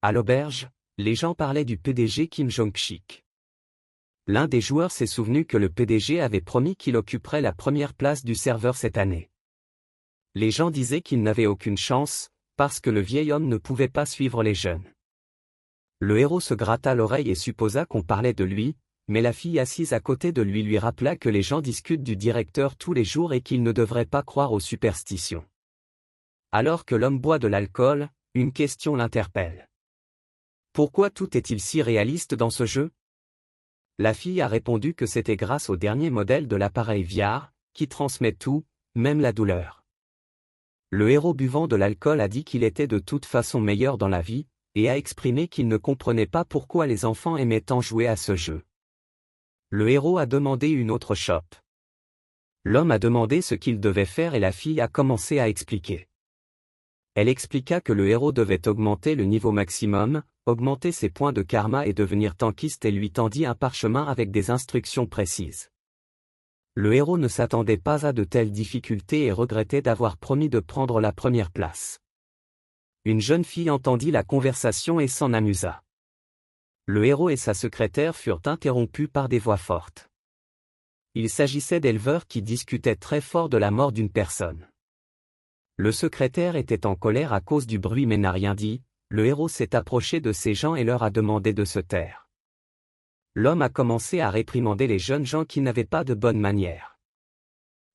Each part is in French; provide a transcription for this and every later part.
À l'auberge, les gens parlaient du PDG Kim Jong-sik. L'un des joueurs s'est souvenu que le PDG avait promis qu'il occuperait la première place du serveur cette année. Les gens disaient qu'il n'avait aucune chance, parce que le vieil homme ne pouvait pas suivre les jeunes. Le héros se gratta l'oreille et supposa qu'on parlait de lui, mais la fille assise à côté de lui rappela que les gens discutent du directeur tous les jours et qu'il ne devrait pas croire aux superstitions. Alors que l'homme boit de l'alcool, une question l'interpelle. Pourquoi tout est-il si réaliste dans ce jeu? La fille a répondu que c'était grâce au dernier modèle de l'appareil VR, qui transmet tout, même la douleur. Le héros buvant de l'alcool a dit qu'il était de toute façon meilleur dans la vie, et a exprimé qu'il ne comprenait pas pourquoi les enfants aimaient tant jouer à ce jeu. Le héros a demandé une autre chope. L'homme a demandé ce qu'il devait faire et la fille a commencé à expliquer. Elle expliqua que le héros devait augmenter le niveau maximum, augmenter ses points de karma et devenir tankiste et lui tendit un parchemin avec des instructions précises. Le héros ne s'attendait pas à de telles difficultés et regrettait d'avoir promis de prendre la première place. Une jeune fille entendit la conversation et s'en amusa. Le héros et sa secrétaire furent interrompus par des voix fortes. Il s'agissait d'éleveurs qui discutaient très fort de la mort d'une personne. Le secrétaire était en colère à cause du bruit mais n'a rien dit. Le héros s'est approché de ces gens et leur a demandé de se taire. L'homme a commencé à réprimander les jeunes gens qui n'avaient pas de bonnes manières.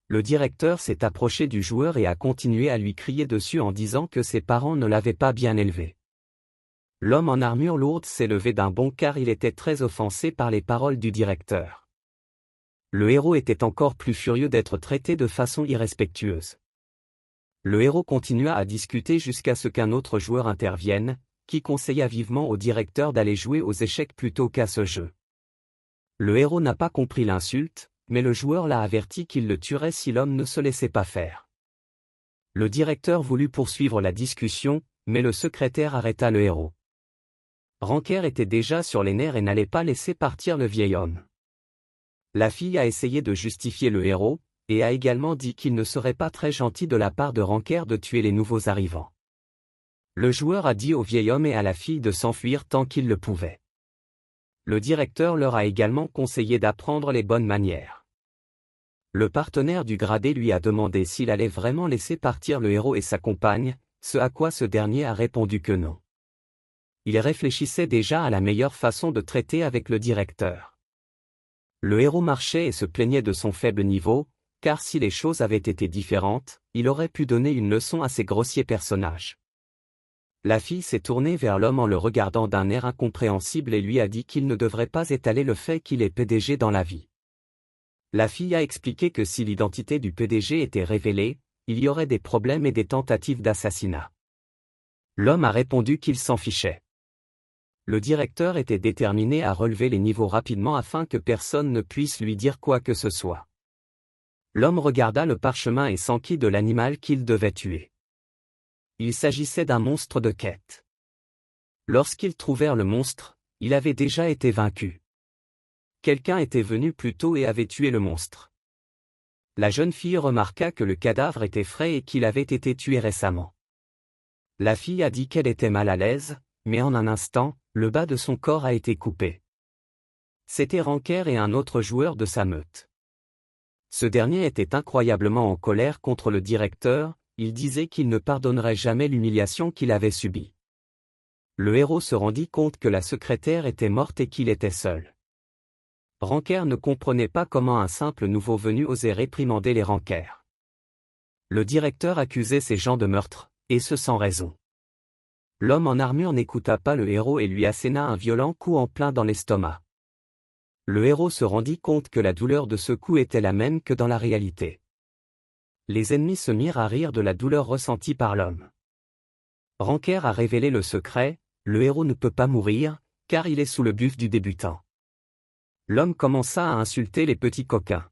Le directeur s'est approché du joueur et a continué à lui crier dessus en disant que ses parents ne l'avaient pas bien élevé. L'homme en armure lourde s'est levé d'un bond car il était très offensé par les paroles du directeur. Le héros était encore plus furieux d'être traité de façon irrespectueuse. Le héros continua à discuter jusqu'à ce qu'un autre joueur intervienne, qui conseilla vivement au directeur d'aller jouer aux échecs plutôt qu'à ce jeu. Le héros n'a pas compris l'insulte, mais le joueur l'a averti qu'il le tuerait si l'homme ne se laissait pas faire. Le directeur voulut poursuivre la discussion, mais le secrétaire arrêta le héros. Ranker était déjà sur les nerfs et n'allait pas laisser partir le vieil homme. La fille a essayé de justifier le héros, et a également dit qu'il ne serait pas très gentil de la part de Ranker de tuer les nouveaux arrivants. Le joueur a dit au vieil homme et à la fille de s'enfuir tant qu'il le pouvait. Le directeur leur a également conseillé d'apprendre les bonnes manières. Le partenaire du gradé lui a demandé s'il allait vraiment laisser partir le héros et sa compagne, ce à quoi ce dernier a répondu que non. Il réfléchissait déjà à la meilleure façon de traiter avec le directeur. Le héros marchait et se plaignait de son faible niveau, car si les choses avaient été différentes, il aurait pu donner une leçon à ces grossiers personnages. La fille s'est tournée vers l'homme en le regardant d'un air incompréhensible et lui a dit qu'il ne devrait pas étaler le fait qu'il est PDG dans la vie. La fille a expliqué que si l'identité du PDG était révélée, il y aurait des problèmes et des tentatives d'assassinat. L'homme a répondu qu'il s'en fichait. Le directeur était déterminé à relever les niveaux rapidement afin que personne ne puisse lui dire quoi que ce soit. L'homme regarda le parchemin et s'enquit de l'animal qu'il devait tuer. Il s'agissait d'un monstre de quête. Lorsqu'ils trouvèrent le monstre, il avait déjà été vaincu. Quelqu'un était venu plus tôt et avait tué le monstre. La jeune fille remarqua que le cadavre était frais et qu'il avait été tué récemment. La fille a dit qu'elle était mal à l'aise, mais en un instant, le bas de son corps a été coupé. C'était Ranker et un autre joueur de sa meute. Ce dernier était incroyablement en colère contre le directeur, il disait qu'il ne pardonnerait jamais l'humiliation qu'il avait subie. Le héros se rendit compte que la secrétaire était morte et qu'il était seul. Ranker ne comprenait pas comment un simple nouveau venu osait réprimander les Ranker. Le directeur accusait ces gens de meurtre, et ce sans raison. L'homme en armure n'écouta pas le héros et lui asséna un violent coup en plein dans l'estomac. Le héros se rendit compte que la douleur de ce coup était la même que dans la réalité. Les ennemis se mirent à rire de la douleur ressentie par l'homme. Ranker a révélé le secret, le héros ne peut pas mourir, car il est sous le buff du débutant. L'homme commença à insulter les petits coquins.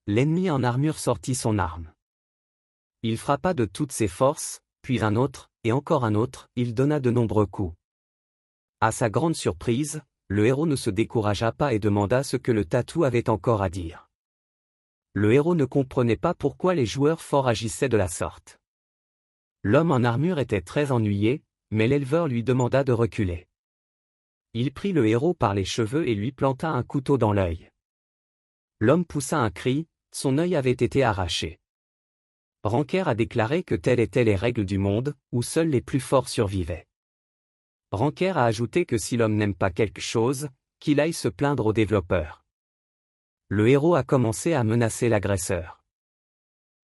L'ennemi en armure sortit son arme. Il frappa de toutes ses forces, puis un autre, et encore un autre, il donna de nombreux coups. À sa grande surprise, le héros ne se découragea pas et demanda ce que le tatou avait encore à dire. Le héros ne comprenait pas pourquoi les joueurs forts agissaient de la sorte. L'homme en armure était très ennuyé, mais l'éleveur lui demanda de reculer. Il prit le héros par les cheveux et lui planta un couteau dans l'œil. L'homme poussa un cri, son œil avait été arraché. Ranker a déclaré que telles étaient les règles du monde, où seuls les plus forts survivaient. Ranker a ajouté que si l'homme n'aime pas quelque chose, qu'il aille se plaindre aux développeurs. Le héros a commencé à menacer l'agresseur.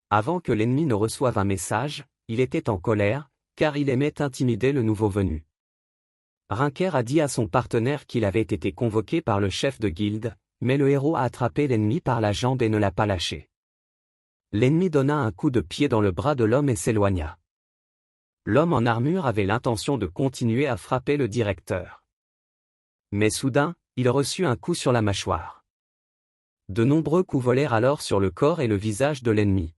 Avant que l'ennemi ne reçoive un message, il était en colère, car il aimait intimider le nouveau venu. Ranker a dit à son partenaire qu'il avait été convoqué par le chef de guilde, mais le héros a attrapé l'ennemi par la jambe et ne l'a pas lâché. L'ennemi donna un coup de pied dans le bras de l'homme et s'éloigna. L'homme en armure avait l'intention de continuer à frapper le directeur. Mais soudain, il reçut un coup sur la mâchoire. De nombreux coups volèrent alors sur le corps et le visage de l'ennemi.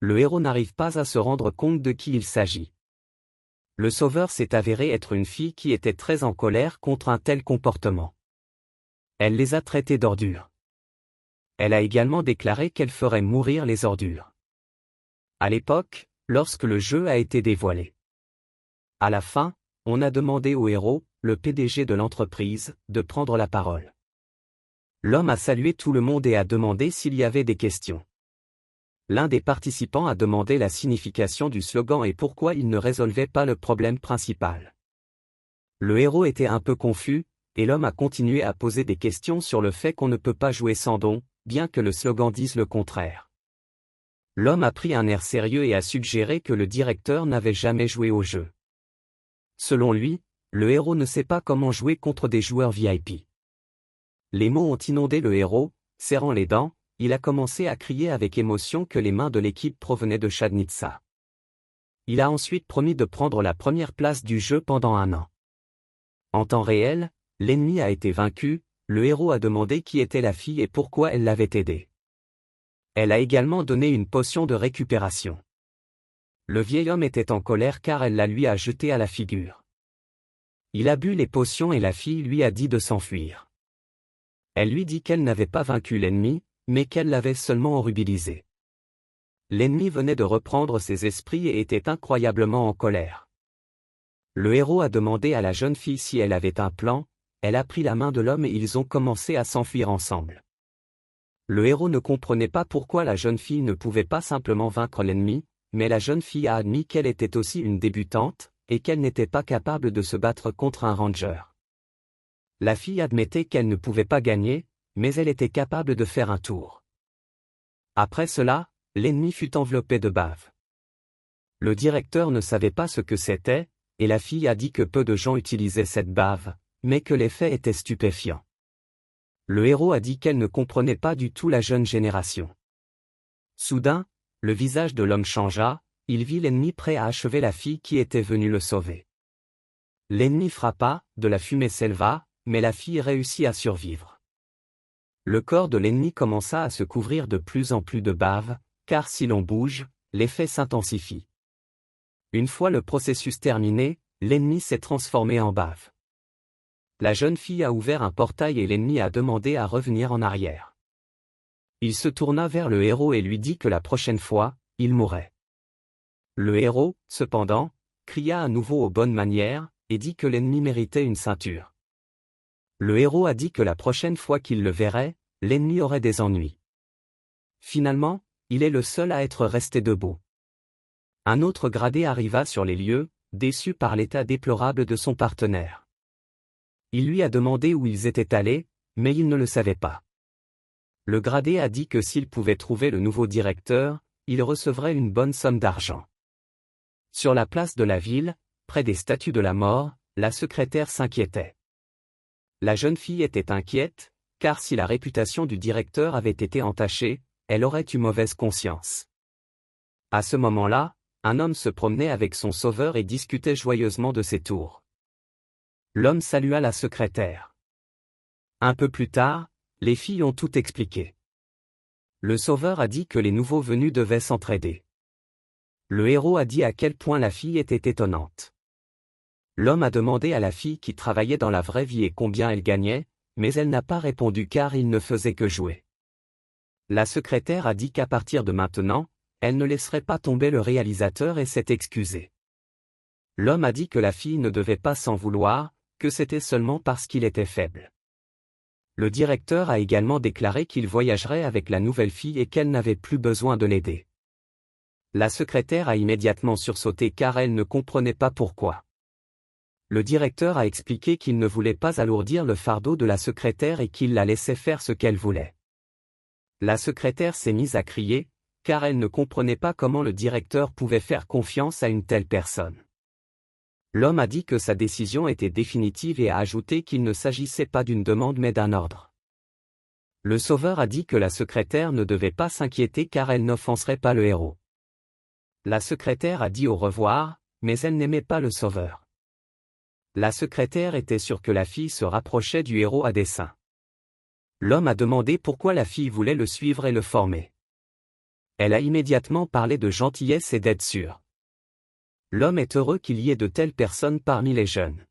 Le héros n'arrive pas à se rendre compte de qui il s'agit. Le sauveur s'est avéré être une fille qui était très en colère contre un tel comportement. Elle les a traités d'ordures. Elle a également déclaré qu'elle ferait mourir les ordures. À l'époque, lorsque le jeu a été dévoilé. À la fin, on a demandé au héros, le PDG de l'entreprise, de prendre la parole. L'homme a salué tout le monde et a demandé s'il y avait des questions. L'un des participants a demandé la signification du slogan et pourquoi il ne résolvait pas le problème principal. Le héros était un peu confus, et l'homme a continué à poser des questions sur le fait qu'on ne peut pas jouer sans don, bien que le slogan dise le contraire. L'homme a pris un air sérieux et a suggéré que le directeur n'avait jamais joué au jeu. Selon lui, le héros ne sait pas comment jouer contre des joueurs VIP. Les mots ont inondé le héros, serrant les dents, il a commencé à crier avec émotion que les mains de l'équipe provenaient de Shadnitsa. Il a ensuite promis de prendre la première place du jeu pendant 1 an. En temps réel, l'ennemi a été vaincu, le héros a demandé qui était la fille et pourquoi elle l'avait aidé. Elle a également donné une potion de récupération. Le vieil homme était en colère car elle la lui a jeté à la figure. Il a bu les potions et la fille lui a dit de s'enfuir. Elle lui dit qu'elle n'avait pas vaincu l'ennemi, mais qu'elle l'avait seulement enrubilisé. L'ennemi venait de reprendre ses esprits et était incroyablement en colère. Le héros a demandé à la jeune fille si elle avait un plan, elle a pris la main de l'homme et ils ont commencé à s'enfuir ensemble. Le héros ne comprenait pas pourquoi la jeune fille ne pouvait pas simplement vaincre l'ennemi, mais la jeune fille a admis qu'elle était aussi une débutante, et qu'elle n'était pas capable de se battre contre un ranger. La fille admettait qu'elle ne pouvait pas gagner, mais elle était capable de faire un tour. Après cela, l'ennemi fut enveloppé de bave. Le directeur ne savait pas ce que c'était, et la fille a dit que peu de gens utilisaient cette bave, mais que l'effet était stupéfiant. Le héros a dit qu'elle ne comprenait pas du tout la jeune génération. Soudain, le visage de l'homme changea, il vit l'ennemi prêt à achever la fille qui était venue le sauver. L'ennemi frappa, de la fumée s'éleva, mais la fille réussit à survivre. Le corps de l'ennemi commença à se couvrir de plus en plus de bave, car si l'on bouge, l'effet s'intensifie. Une fois le processus terminé, l'ennemi s'est transformé en bave. La jeune fille a ouvert un portail et l'ennemi a demandé à revenir en arrière. Il se tourna vers le héros et lui dit que la prochaine fois, il mourrait. Le héros, cependant, cria à nouveau aux bonnes manières, et dit que l'ennemi méritait une ceinture. Le héros a dit que la prochaine fois qu'il le verrait, l'ennemi aurait des ennuis. Finalement, il est le seul à être resté debout. Un autre gradé arriva sur les lieux, déçu par l'état déplorable de son partenaire. Il lui a demandé où ils étaient allés, mais il ne le savait pas. Le gradé a dit que s'il pouvait trouver le nouveau directeur, il recevrait une bonne somme d'argent. Sur la place de la ville, près des statues de la mort, la secrétaire s'inquiétait. La jeune fille était inquiète, car si la réputation du directeur avait été entachée, elle aurait eu mauvaise conscience. À ce moment-là, un homme se promenait avec son sauveur et discutait joyeusement de ses tours. L'homme salua la secrétaire. Un peu plus tard, les filles ont tout expliqué. Le sauveur a dit que les nouveaux venus devaient s'entraider. Le héros a dit à quel point la fille était étonnante. L'homme a demandé à la fille qui travaillait dans la vraie vie et combien elle gagnait, mais elle n'a pas répondu car il ne faisait que jouer. La secrétaire a dit qu'à partir de maintenant, elle ne laisserait pas tomber le réalisateur et s'est excusée. L'homme a dit que la fille ne devait pas s'en vouloir, que c'était seulement parce qu'il était faible. Le directeur a également déclaré qu'il voyagerait avec la nouvelle fille et qu'elle n'avait plus besoin de l'aider. La secrétaire a immédiatement sursauté car elle ne comprenait pas pourquoi. Le directeur a expliqué qu'il ne voulait pas alourdir le fardeau de la secrétaire et qu'il la laissait faire ce qu'elle voulait. La secrétaire s'est mise à crier, car elle ne comprenait pas comment le directeur pouvait faire confiance à une telle personne. L'homme a dit que sa décision était définitive et a ajouté qu'il ne s'agissait pas d'une demande mais d'un ordre. Le sauveur a dit que la secrétaire ne devait pas s'inquiéter car elle n'offenserait pas le héros. La secrétaire a dit au revoir, mais elle n'aimait pas le sauveur. La secrétaire était sûre que la fille se rapprochait du héros à dessein. L'homme a demandé pourquoi la fille voulait le suivre et le former. Elle a immédiatement parlé de gentillesse et d'aide sûre. L'homme est heureux qu'il y ait de telles personnes parmi les jeunes.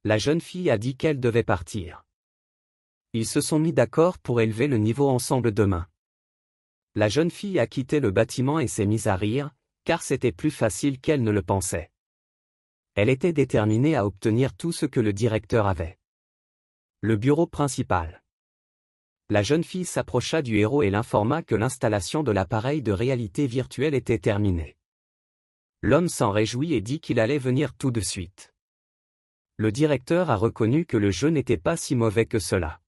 La jeune fille a dit qu'elle devait partir. Ils se sont mis d'accord pour élever le niveau ensemble demain. La jeune fille a quitté le bâtiment et s'est mise à rire, car c'était plus facile qu'elle ne le pensait. Elle était déterminée à obtenir tout ce que le directeur avait. Le bureau principal. La jeune fille s'approcha du héros et l'informa que l'installation de l'appareil de réalité virtuelle était terminée. L'homme s'en réjouit et dit qu'il allait venir tout de suite. Le directeur a reconnu que le jeu n'était pas si mauvais que cela.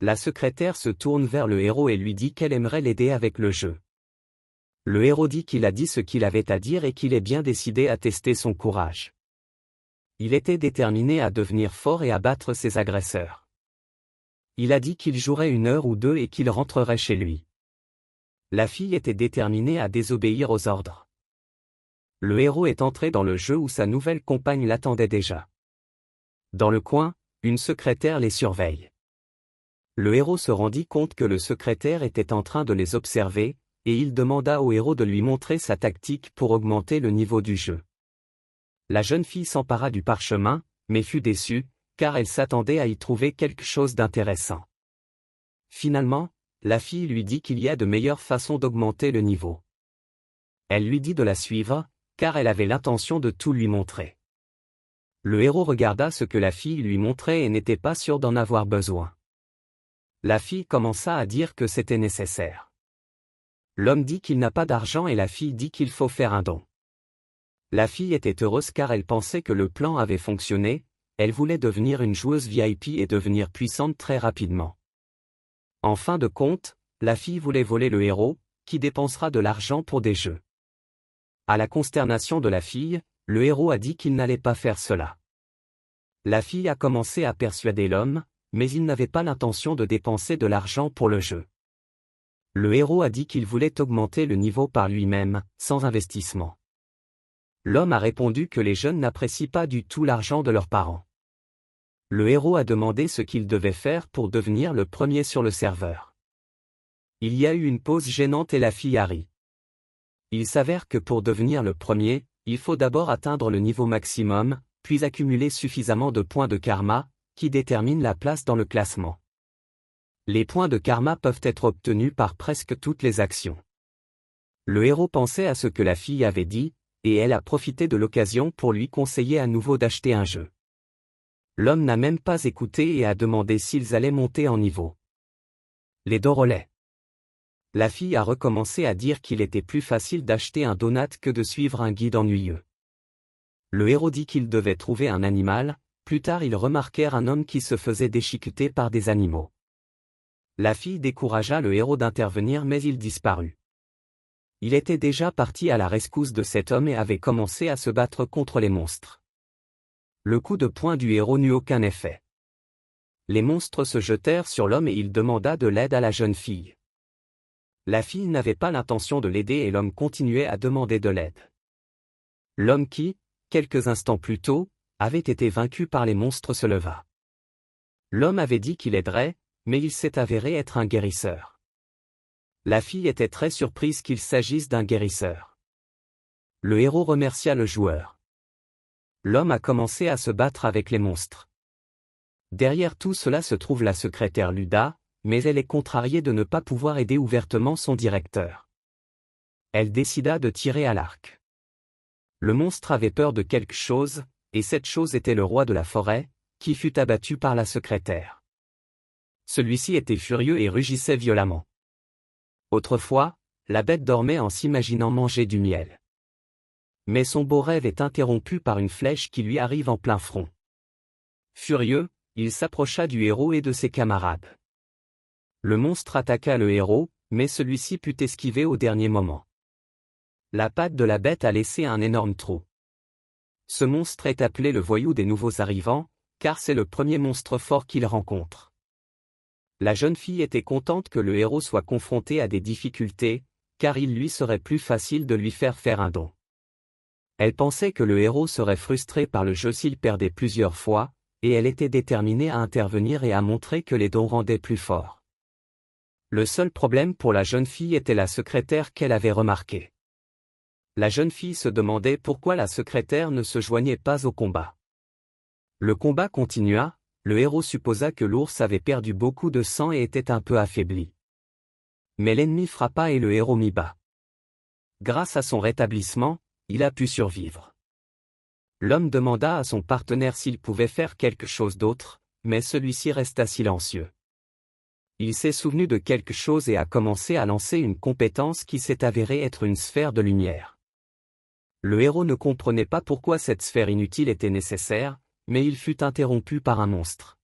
La secrétaire se tourne vers le héros et lui dit qu'elle aimerait l'aider avec le jeu. Le héros dit qu'il a dit ce qu'il avait à dire et qu'il est bien décidé à tester son courage. Il était déterminé à devenir fort et à battre ses agresseurs. Il a dit qu'il jouerait 1 heure ou 2 et qu'il rentrerait chez lui. La fille était déterminée à désobéir aux ordres. Le héros est entré dans le jeu où sa nouvelle compagne l'attendait déjà. Dans le coin, une secrétaire les surveille. Le héros se rendit compte que le secrétaire était en train de les observer, et il demanda au héros de lui montrer sa tactique pour augmenter le niveau du jeu. La jeune fille s'empara du parchemin, mais fut déçue, car elle s'attendait à y trouver quelque chose d'intéressant. Finalement, la fille lui dit qu'il y a de meilleures façons d'augmenter le niveau. Elle lui dit de la suivre, car elle avait l'intention de tout lui montrer. Le héros regarda ce que la fille lui montrait et n'était pas sûr d'en avoir besoin. La fille commença à dire que c'était nécessaire. L'homme dit qu'il n'a pas d'argent et la fille dit qu'il faut faire un don. La fille était heureuse car elle pensait que le plan avait fonctionné, elle voulait devenir une joueuse VIP et devenir puissante très rapidement. En fin de compte, la fille voulait voler le héros, qui dépensera de l'argent pour des jeux. À la consternation de la fille, le héros a dit qu'il n'allait pas faire cela. La fille a commencé à persuader l'homme, mais il n'avait pas l'intention de dépenser de l'argent pour le jeu. Le héros a dit qu'il voulait augmenter le niveau par lui-même, sans investissement. L'homme a répondu que les jeunes n'apprécient pas du tout l'argent de leurs parents. Le héros a demandé ce qu'il devait faire pour devenir le premier sur le serveur. Il y a eu une pause gênante et la fille a ri. Il s'avère que pour devenir le premier, il faut d'abord atteindre le niveau maximum, puis accumuler suffisamment de points de karma, qui déterminent la place dans le classement. Les points de karma peuvent être obtenus par presque toutes les actions. Le héros pensait à ce que la fille avait dit, et elle a profité de l'occasion pour lui conseiller à nouveau d'acheter un jeu. L'homme n'a même pas écouté et a demandé s'ils allaient monter en niveau. Les dorolets. La fille a recommencé à dire qu'il était plus facile d'acheter un donut que de suivre un guide ennuyeux. Le héros dit qu'il devait trouver un animal, plus tard ils remarquèrent un homme qui se faisait déchiqueter par des animaux. La fille découragea le héros d'intervenir mais il disparut. Il était déjà parti à la rescousse de cet homme et avait commencé à se battre contre les monstres. Le coup de poing du héros n'eut aucun effet. Les monstres se jetèrent sur l'homme et il demanda de l'aide à la jeune fille. La fille n'avait pas l'intention de l'aider et l'homme continuait à demander de l'aide. L'homme qui, quelques instants plus tôt, avait été vaincu par les monstres se leva. L'homme avait dit qu'il aiderait, mais il s'est avéré être un guérisseur. La fille était très surprise qu'il s'agisse d'un guérisseur. Le héros remercia le joueur. L'homme a commencé à se battre avec les monstres. Derrière tout cela se trouve la secrétaire Luda, mais elle est contrariée de ne pas pouvoir aider ouvertement son directeur. Elle décida de tirer à l'arc. Le monstre avait peur de quelque chose, et cette chose était le roi de la forêt, qui fut abattu par la secrétaire. Celui-ci était furieux et rugissait violemment. Autrefois, la bête dormait en s'imaginant manger du miel. Mais son beau rêve est interrompu par une flèche qui lui arrive en plein front. Furieux, il s'approcha du héros et de ses camarades. Le monstre attaqua le héros, mais celui-ci put esquiver au dernier moment. La patte de la bête a laissé un énorme trou. Ce monstre est appelé le voyou des nouveaux arrivants, car c'est le premier monstre fort qu'il rencontre. La jeune fille était contente que le héros soit confronté à des difficultés, car il lui serait plus facile de lui faire un don. Elle pensait que le héros serait frustré par le jeu s'il perdait plusieurs fois, et elle était déterminée à intervenir et à montrer que les dons rendaient plus fort. Le seul problème pour la jeune fille était la secrétaire qu'elle avait remarquée. La jeune fille se demandait pourquoi la secrétaire ne se joignait pas au combat. Le combat continua, le héros supposa que l'ours avait perdu beaucoup de sang et était un peu affaibli. Mais l'ennemi frappa et le héros mit bas. Grâce à son rétablissement, il a pu survivre. L'homme demanda à son partenaire s'il pouvait faire quelque chose d'autre, mais celui-ci resta silencieux. Il s'est souvenu de quelque chose et a commencé à lancer une compétence qui s'est avérée être une sphère de lumière. Le héros ne comprenait pas pourquoi cette sphère inutile était nécessaire, mais il fut interrompu par un monstre.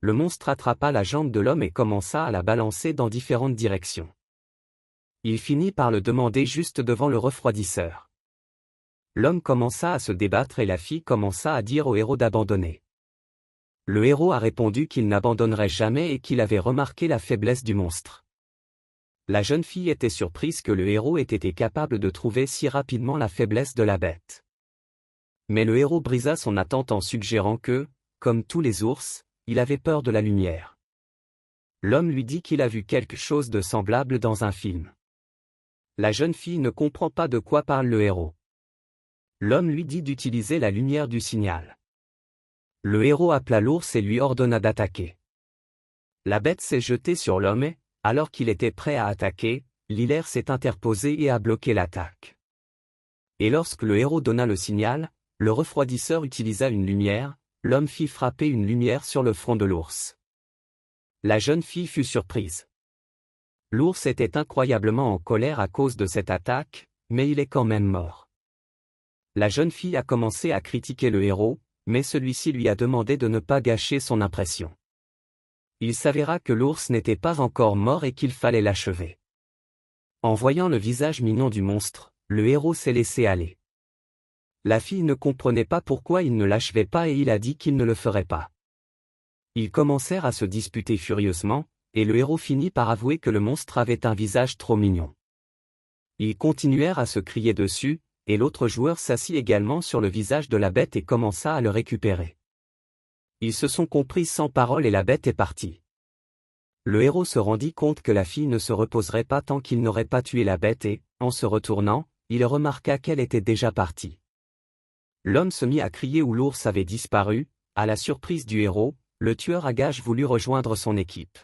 Le monstre attrapa la jambe de l'homme et commença à la balancer dans différentes directions. Il finit par le demander juste devant le refroidisseur. L'homme commença à se débattre et la fille commença à dire au héros d'abandonner. Le héros a répondu qu'il n'abandonnerait jamais et qu'il avait remarqué la faiblesse du monstre. La jeune fille était surprise que le héros ait été capable de trouver si rapidement la faiblesse de la bête. Mais le héros brisa son attente en suggérant que, comme tous les ours, il avait peur de la lumière. L'homme lui dit qu'il a vu quelque chose de semblable dans un film. La jeune fille ne comprend pas de quoi parle le héros. L'homme lui dit d'utiliser la lumière du signal. Le héros appela l'ours et lui ordonna d'attaquer. La bête s'est jetée sur l'homme et, alors qu'il était prêt à attaquer, l'hilaire s'est interposé et a bloqué l'attaque. Et lorsque le héros donna le signal, le refroidisseur utilisa une lumière, l'homme fit frapper une lumière sur le front de l'ours. La jeune fille fut surprise. L'ours était incroyablement en colère à cause de cette attaque, mais il est quand même mort. La jeune fille a commencé à critiquer le héros, mais celui-ci lui a demandé de ne pas gâcher son impression. Il s'avéra que l'ours n'était pas encore mort et qu'il fallait l'achever. En voyant le visage mignon du monstre, le héros s'est laissé aller. La fille ne comprenait pas pourquoi il ne l'achevait pas et il a dit qu'il ne le ferait pas. Ils commencèrent à se disputer furieusement, et le héros finit par avouer que le monstre avait un visage trop mignon. Ils continuèrent à se crier dessus, et l'autre joueur s'assit également sur le visage de la bête et commença à le récupérer. Ils se sont compris sans parole et la bête est partie. Le héros se rendit compte que la fille ne se reposerait pas tant qu'il n'aurait pas tué la bête et, en se retournant, il remarqua qu'elle était déjà partie. L'homme se mit à crier où l'ours avait disparu. À la surprise du héros, le tueur à gages voulut rejoindre son équipe.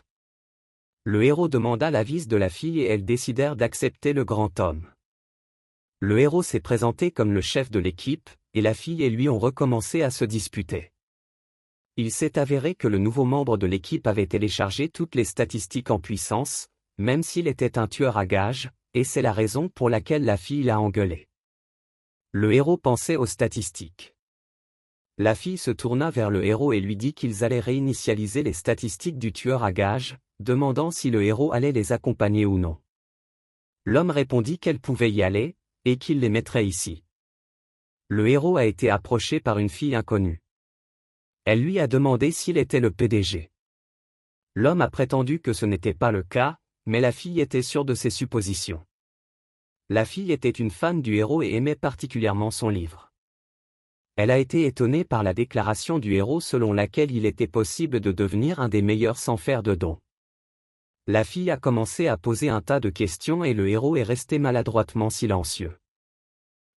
Le héros demanda l'avis de la fille et elles décidèrent d'accepter le grand homme. Le héros s'est présenté comme le chef de l'équipe, et la fille et lui ont recommencé à se disputer. Il s'est avéré que le nouveau membre de l'équipe avait téléchargé toutes les statistiques en puissance, même s'il était un tueur à gages, et c'est la raison pour laquelle la fille l'a engueulé. Le héros pensait aux statistiques. La fille se tourna vers le héros et lui dit qu'ils allaient réinitialiser les statistiques du tueur à gages, demandant si le héros allait les accompagner ou non. L'homme répondit qu'elle pouvait y aller, et qu'il les mettrait ici. Le héros a été approché par une fille inconnue. Elle lui a demandé s'il était le PDG. L'homme a prétendu que ce n'était pas le cas, mais la fille était sûre de ses suppositions. La fille était une fan du héros et aimait particulièrement son livre. Elle a été étonnée par la déclaration du héros selon laquelle il était possible de devenir un des meilleurs sans faire de dons. La fille a commencé à poser un tas de questions et le héros est resté maladroitement silencieux.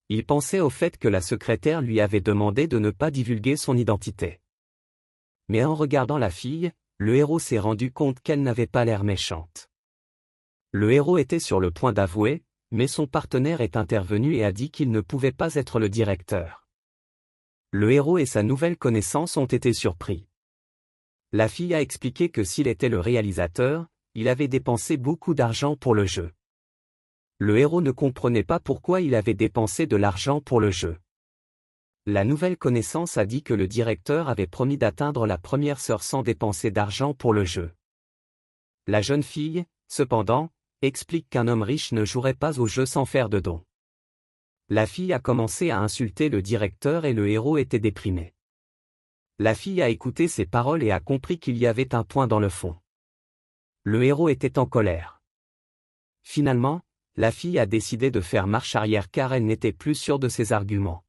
Il pensait au fait que la secrétaire lui avait demandé de ne pas divulguer son identité. Mais en regardant la fille, le héros s'est rendu compte qu'elle n'avait pas l'air méchante. Le héros était sur le point d'avouer, mais son partenaire est intervenu et a dit qu'il ne pouvait pas être le directeur. Le héros et sa nouvelle connaissance ont été surpris. La fille a expliqué que s'il était le réalisateur, il avait dépensé beaucoup d'argent pour le jeu. Le héros ne comprenait pas pourquoi il avait dépensé de l'argent pour le jeu. La nouvelle connaissance a dit que le directeur avait promis d'atteindre la première sœur sans dépenser d'argent pour le jeu. La jeune fille, cependant, explique qu'un homme riche ne jouerait pas au jeu sans faire de dons. La fille a commencé à insulter le directeur et le héros était déprimé. La fille a écouté ses paroles et a compris qu'il y avait un point dans le fond. Le héros était en colère. Finalement, la fille a décidé de faire marche arrière car elle n'était plus sûre de ses arguments.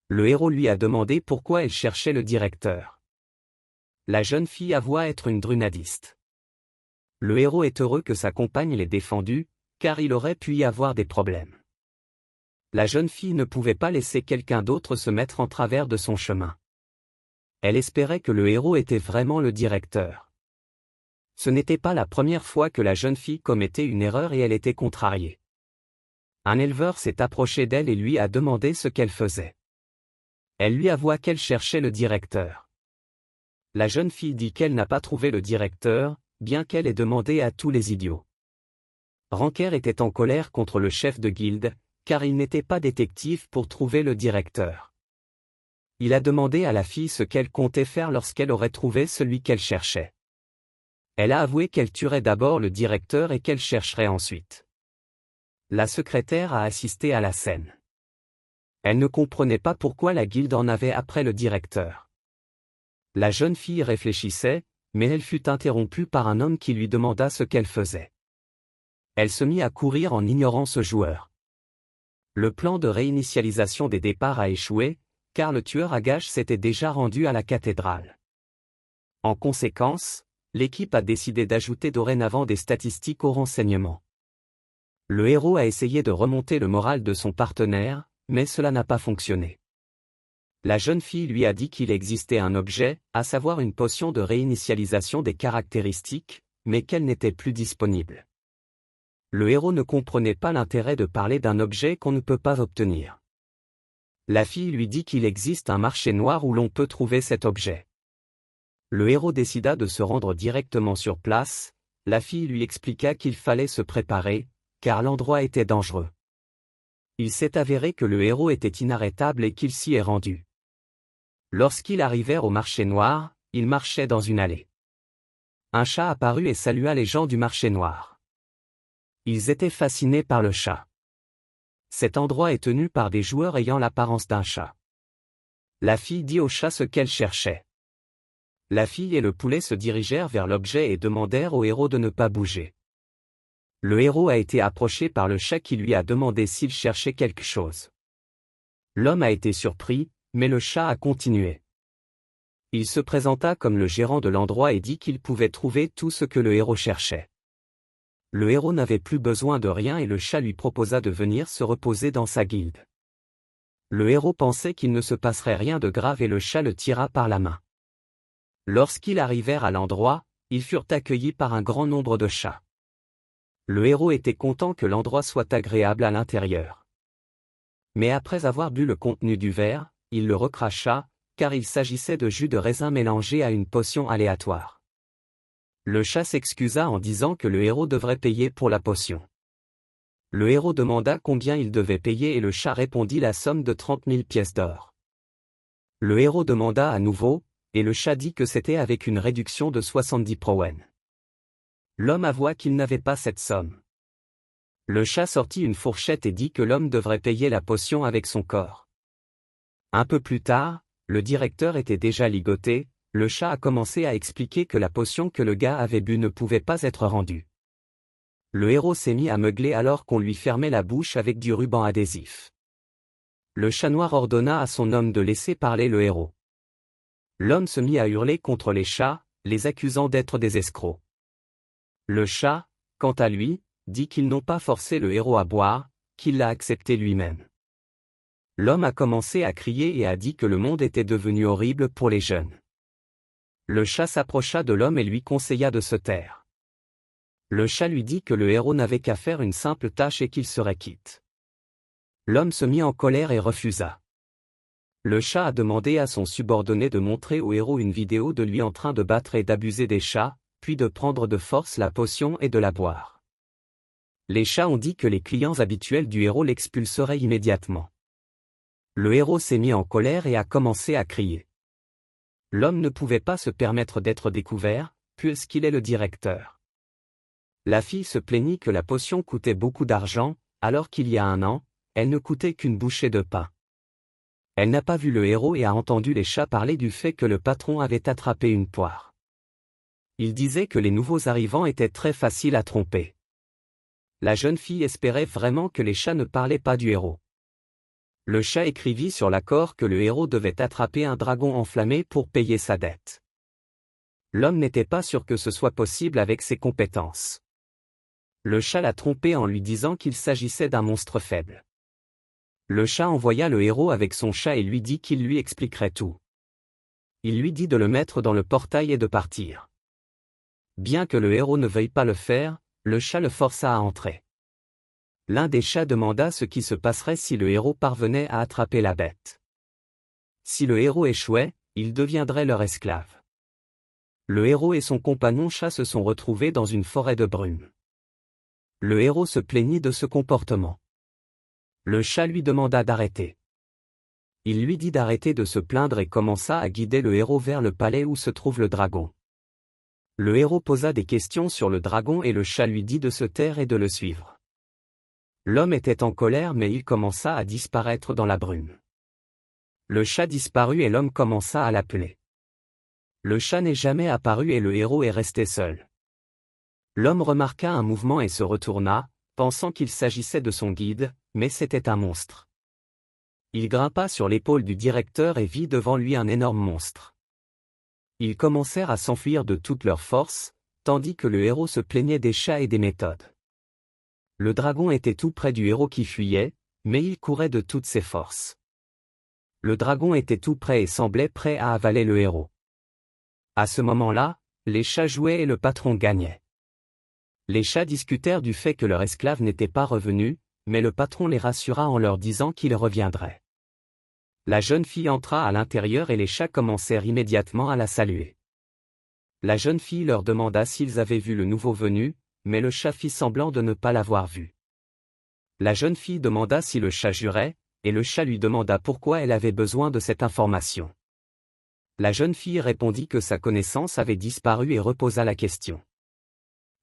Le héros lui a demandé pourquoi elle cherchait le directeur. La jeune fille avoua être une drunadiste. Le héros est heureux que sa compagne l'ait défendu, car il aurait pu y avoir des problèmes. La jeune fille ne pouvait pas laisser quelqu'un d'autre se mettre en travers de son chemin. Elle espérait que le héros était vraiment le directeur. Ce n'était pas la première fois que la jeune fille commettait une erreur et elle était contrariée. Un éleveur s'est approché d'elle et lui a demandé ce qu'elle faisait. Elle lui avoua qu'elle cherchait le directeur. La jeune fille dit qu'elle n'a pas trouvé le directeur, bien qu'elle ait demandé à tous les idiots. Ranker était en colère contre le chef de guilde, car il n'était pas détective pour trouver le directeur. Il a demandé à la fille ce qu'elle comptait faire lorsqu'elle aurait trouvé celui qu'elle cherchait. Elle a avoué qu'elle tuerait d'abord le directeur et qu'elle chercherait ensuite. La secrétaire a assisté à la scène. Elle ne comprenait pas pourquoi la guilde en avait après le directeur. La jeune fille réfléchissait, mais elle fut interrompue par un homme qui lui demanda ce qu'elle faisait. Elle se mit à courir en ignorant ce joueur. Le plan de réinitialisation des départs a échoué, car le tueur à gages s'était déjà rendu à la cathédrale. En conséquence, l'équipe a décidé d'ajouter dorénavant des statistiques aux renseignements. Le héros a essayé de remonter le moral de son partenaire, mais cela n'a pas fonctionné. La jeune fille lui a dit qu'il existait un objet, à savoir une potion de réinitialisation des caractéristiques, mais qu'elle n'était plus disponible. Le héros ne comprenait pas l'intérêt de parler d'un objet qu'on ne peut pas obtenir. La fille lui dit qu'il existe un marché noir où l'on peut trouver cet objet. Le héros décida de se rendre directement sur place, la fille lui expliqua qu'il fallait se préparer, car l'endroit était dangereux. Il s'est avéré que le héros était inarrêtable et qu'il s'y est rendu. Lorsqu'ils arrivèrent au marché noir, ils marchaient dans une allée. Un chat apparut et salua les gens du marché noir. Ils étaient fascinés par le chat. Cet endroit est tenu par des joueurs ayant l'apparence d'un chat. La fille dit au chat ce qu'elle cherchait. La fille et le poulet se dirigèrent vers l'objet et demandèrent au héros de ne pas bouger. Le héros a été approché par le chat qui lui a demandé s'il cherchait quelque chose. L'homme a été surpris, mais le chat a continué. Il se présenta comme le gérant de l'endroit et dit qu'il pouvait trouver tout ce que le héros cherchait. Le héros n'avait plus besoin de rien et le chat lui proposa de venir se reposer dans sa guilde. Le héros pensait qu'il ne se passerait rien de grave et le chat le tira par la main. Lorsqu'ils arrivèrent à l'endroit, ils furent accueillis par un grand nombre de chats. Le héros était content que l'endroit soit agréable à l'intérieur. Mais après avoir bu le contenu du verre, il le recracha, car il s'agissait de jus de raisin mélangé à une potion aléatoire. Le chat s'excusa en disant que le héros devrait payer pour la potion. Le héros demanda combien il devait payer et le chat répondit la somme de 30 000 pièces d'or. Le héros demanda à nouveau, et le chat dit que c'était avec une réduction de 70 prowen. L'homme avoua qu'il n'avait pas cette somme. Le chat sortit une fourchette et dit que l'homme devrait payer la potion avec son corps. Un peu plus tard, le directeur était déjà ligoté, le chat a commencé à expliquer que la potion que le gars avait bu ne pouvait pas être rendue. Le héros s'est mis à meugler alors qu'on lui fermait la bouche avec du ruban adhésif. Le chat noir ordonna à son homme de laisser parler le héros. L'homme se mit à hurler contre les chats, les accusant d'être des escrocs. Le chat, quant à lui, dit qu'ils n'ont pas forcé le héros à boire, qu'il l'a accepté lui-même. L'homme a commencé à crier et a dit que le monde était devenu horrible pour les jeunes. Le chat s'approcha de l'homme et lui conseilla de se taire. Le chat lui dit que le héros n'avait qu'à faire une simple tâche et qu'il serait quitte. L'homme se mit en colère et refusa. Le chat a demandé à son subordonné de montrer au héros une vidéo de lui en train de battre et d'abuser des chats, puis de prendre de force la potion et de la boire. Les chats ont dit que les clients habituels du héros l'expulseraient immédiatement. Le héros s'est mis en colère et a commencé à crier. L'homme ne pouvait pas se permettre d'être découvert, puisqu'il est le directeur. La fille se plaignit que la potion coûtait beaucoup d'argent, alors qu'il y a un an, elle ne coûtait qu'une bouchée de pain. Elle n'a pas vu le héros et a entendu les chats parler du fait que le patron avait attrapé une poire. Il disait que les nouveaux arrivants étaient très faciles à tromper. La jeune fille espérait vraiment que les chats ne parlaient pas du héros. Le chat écrivit sur l'accord que le héros devait attraper un dragon enflammé pour payer sa dette. L'homme n'était pas sûr que ce soit possible avec ses compétences. Le chat l'a trompé en lui disant qu'il s'agissait d'un monstre faible. Le chat envoya le héros avec son chat et lui dit qu'il lui expliquerait tout. Il lui dit de le mettre dans le portail et de partir. Bien que le héros ne veuille pas le faire, le chat le força à entrer. L'un des chats demanda ce qui se passerait si le héros parvenait à attraper la bête. Si le héros échouait, il deviendrait leur esclave. Le héros et son compagnon chat se sont retrouvés dans une forêt de brume. Le héros se plaignit de ce comportement. Le chat lui demanda d'arrêter. Il lui dit d'arrêter de se plaindre et commença à guider le héros vers le palais où se trouve le dragon. Le héros posa des questions sur le dragon et le chat lui dit de se taire et de le suivre. L'homme était en colère mais il commença à disparaître dans la brume. Le chat disparut et l'homme commença à l'appeler. Le chat n'est jamais apparu et le héros est resté seul. L'homme remarqua un mouvement et se retourna, pensant qu'il s'agissait de son guide, mais c'était un monstre. Il grimpa sur l'épaule du directeur et vit devant lui un énorme monstre. Ils commencèrent à s'enfuir de toute leur force, tandis que le héros se plaignait des chats et des méthodes. Le dragon était tout près du héros qui fuyait, mais il courait de toutes ses forces. Le dragon était tout près et semblait prêt à avaler le héros. À ce moment-là, les chats jouaient et le patron gagnait. Les chats discutèrent du fait que leur esclave n'était pas revenu, mais le patron les rassura en leur disant qu'il reviendrait. La jeune fille entra à l'intérieur et les chats commencèrent immédiatement à la saluer. La jeune fille leur demanda s'ils avaient vu le nouveau venu, mais le chat fit semblant de ne pas l'avoir vu. La jeune fille demanda si le chat jurait, et le chat lui demanda pourquoi elle avait besoin de cette information. La jeune fille répondit que sa connaissance avait disparu et reposa la question.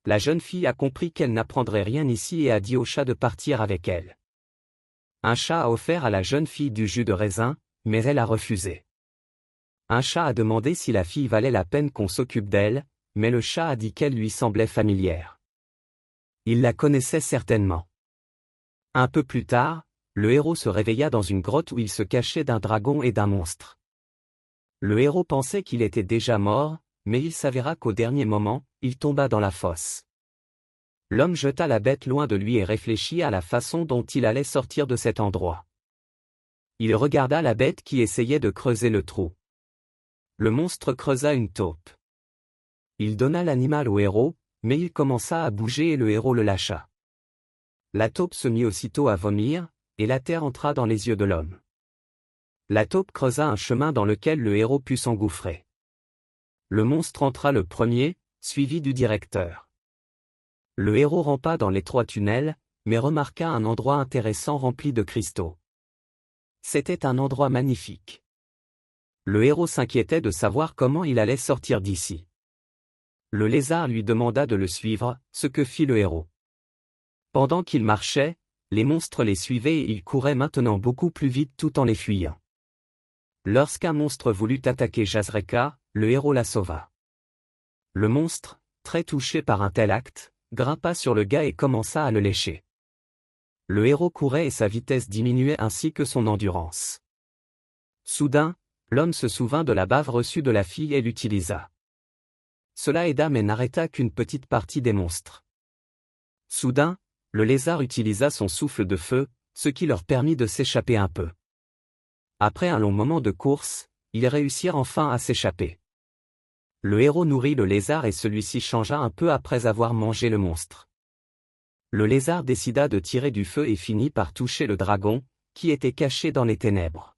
La jeune fille a compris qu'elle n'apprendrait rien ici et a dit au chat de partir avec elle. Un chat a offert à la jeune fille du jus de raisin, mais elle a refusé. Un chat a demandé si la fille valait la peine qu'on s'occupe d'elle, mais le chat a dit qu'elle lui semblait familière. Il la connaissait certainement. Un peu plus tard, le héros se réveilla dans une grotte où il se cachait d'un dragon et d'un monstre. Le héros pensait qu'il était déjà mort, mais il s'avéra qu'au dernier moment, il tomba dans la fosse. L'homme jeta la bête loin de lui et réfléchit à la façon dont il allait sortir de cet endroit. Il regarda la bête qui essayait de creuser le trou. Le monstre creusa une taupe. Il donna l'animal au héros, mais il commença à bouger et le héros le lâcha. La taupe se mit aussitôt à vomir, et la terre entra dans les yeux de l'homme. La taupe creusa un chemin dans lequel le héros put s'engouffrer. Le monstre entra le premier, suivi du directeur. Le héros rampa dans l'étroit tunnel, mais remarqua un endroit intéressant rempli de cristaux. C'était un endroit magnifique. Le héros s'inquiétait de savoir comment il allait sortir d'ici. Le lézard lui demanda de le suivre, ce que fit le héros. Pendant qu'il marchait, les monstres les suivaient et ils couraient maintenant beaucoup plus vite tout en les fuyant. Lorsqu'un monstre voulut attaquer Jazreka, le héros la sauva. Le monstre, très touché par un tel acte, grimpa sur le gars et commença à le lécher. Le héros courait et sa vitesse diminuait ainsi que son endurance. Soudain, l'homme se souvint de la bave reçue de la fille et l'utilisa. Cela aida mais n'arrêta qu'une petite partie des monstres. Soudain, le lézard utilisa son souffle de feu, ce qui leur permit de s'échapper un peu. Après un long moment de course, ils réussirent enfin à s'échapper. Le héros nourrit le lézard et celui-ci changea un peu après avoir mangé le monstre. Le lézard décida de tirer du feu et finit par toucher le dragon, qui était caché dans les ténèbres.